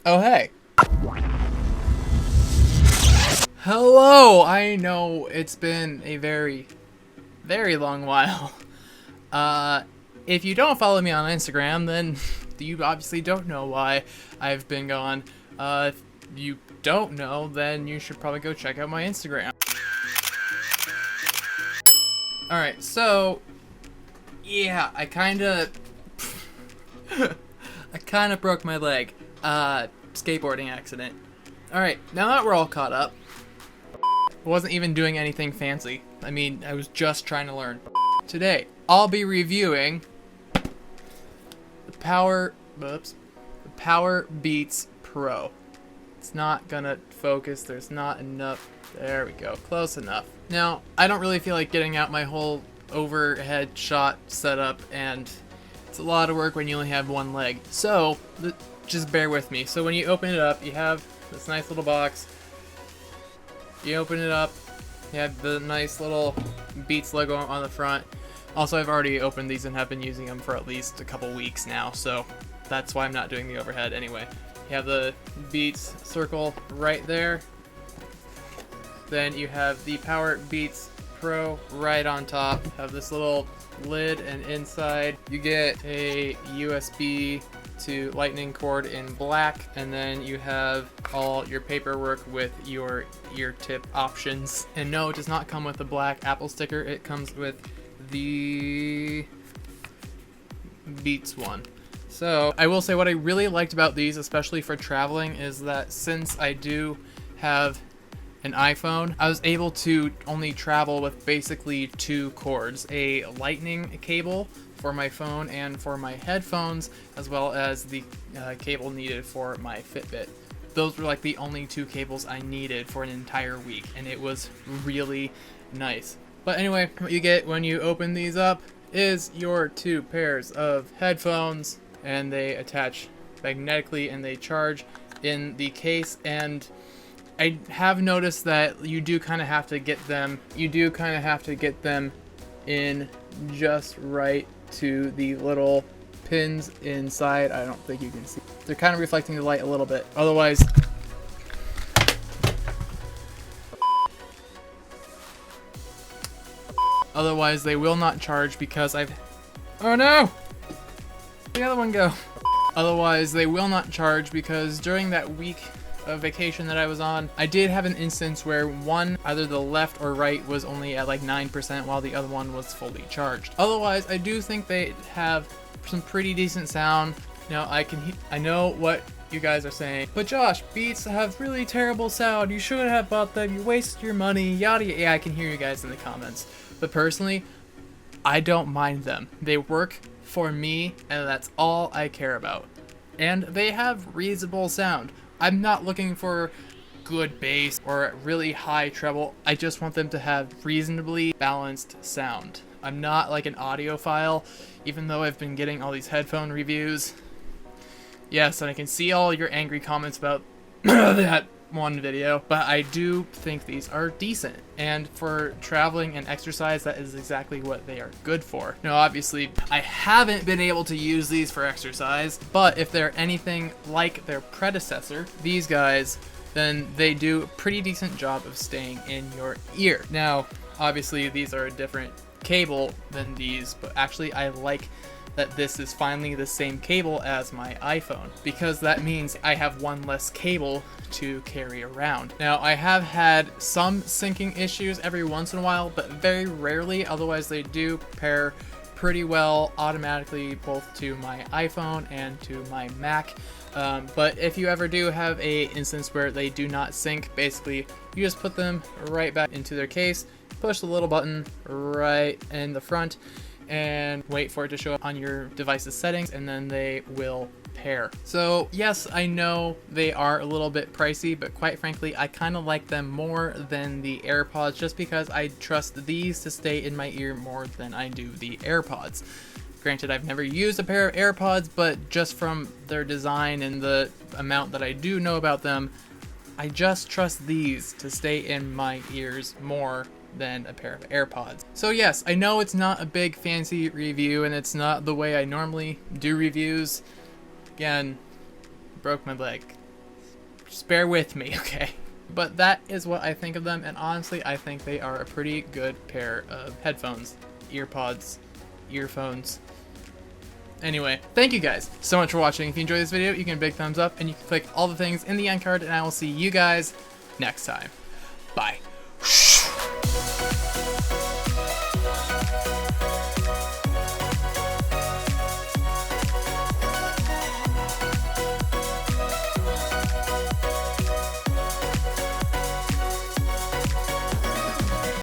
Oh, hey. Hello! I know it's been a very, very long while. If you don't follow me on Instagram, then you obviously don't know why I've been gone. If you don't know, then you should probably go check out my Instagram. Alright, so, yeah, I kinda broke my leg. Skateboarding accident. Alright, now that we're all caught up, I wasn't even doing anything fancy. I mean, I was just trying to learn. Today, I'll be reviewing the PowerBeats Pro. It's not gonna focus, there's not enough. There we go, close enough. Now, I don't really feel like getting out my whole overhead shot setup, and it's a lot of work when you only have one leg. So, just bear with me. So when you open it up, you have this nice little box. You open it up, you have the nice little Beats logo on the front. Also, I've already opened these and have been using them for at least a couple weeks now, so that's why I'm not doing the overhead anyway. You have the Beats circle right there. Then you have the PowerBeats Pro right on top. Have this little lid, and inside you get a USB to lightning cord in black, and then you have all your paperwork with your ear tip options. And no, it does not come with the black Apple sticker, it comes with the Beats one. So I will say what I really liked about these, especially for traveling, is that since I do have an iPhone, I was able to only travel with basically two cords, a lightning cable for my phone and for my headphones, as well as the cable needed for my Fitbit. Those were like the only two cables I needed for an entire week, and it was really nice. But anyway, what you get when you open these up is your two pairs of headphones, and they attach magnetically and they charge in the case. And I have noticed that you do kind of have to get them in just right to the little pins inside. I don't think you can see. They're kind of reflecting the light a little bit. Otherwise they will not charge because oh no! Where'd the other one go? Otherwise they will not charge because during that week of vacation that I was on, I did have an instance where one, either the left or right, was only at like 9% while the other one was fully charged. Otherwise, I do think they have some pretty decent sound. Now, I know what you guys are saying, but Josh, Beats have really terrible sound. You shouldn't have bought them. You wasted your money. Yada yada. Yeah, I can hear you guys in the comments. But personally, I don't mind them. They work for me, and that's all I care about. And they have reasonable sound. I'm not looking for good bass or really high treble. I just want them to have reasonably balanced sound. I'm not like an audiophile, even though I've been getting all these headphone reviews. Yes, and I can see all your angry comments about that one video, but I do think these are decent. And for traveling and exercise, that is exactly what they are good for. Now, obviously, I haven't been able to use these for exercise, but if they're anything like their predecessor, these guys, then they do a pretty decent job of staying in your ear. Now, obviously, these are a different cable than these, but actually, I like that this is finally the same cable as my iPhone, because that means I have one less cable to carry around. Now, I have had some syncing issues every once in a while, but very rarely. Otherwise, they do pair pretty well automatically both to my iPhone and to my Mac. But if you ever do have a instance where they do not sync, basically you just put them right back into their case, push the little button right in the front, and wait for it to show up on your device's settings, and then they will pair. So yes, I know they are a little bit pricey, but quite frankly, I kind of like them more than the AirPods, just because I trust these to stay in my ear more than I do the AirPods. Granted, I've never used a pair of AirPods, but just from their design and the amount that I do know about them, I just trust these to stay in my ears more than a pair of AirPods. So yes, I know it's not a big fancy review, and it's not the way I normally do reviews. Again, broke my leg. Just bear with me, okay? But that is what I think of them, and honestly, I think they are a pretty good pair of headphones, earpods, earphones. Anyway, thank you guys so much for watching. If you enjoyed this video, you can big thumbs up, and you can click all the things in the end card, and I will see you guys next time. Bye.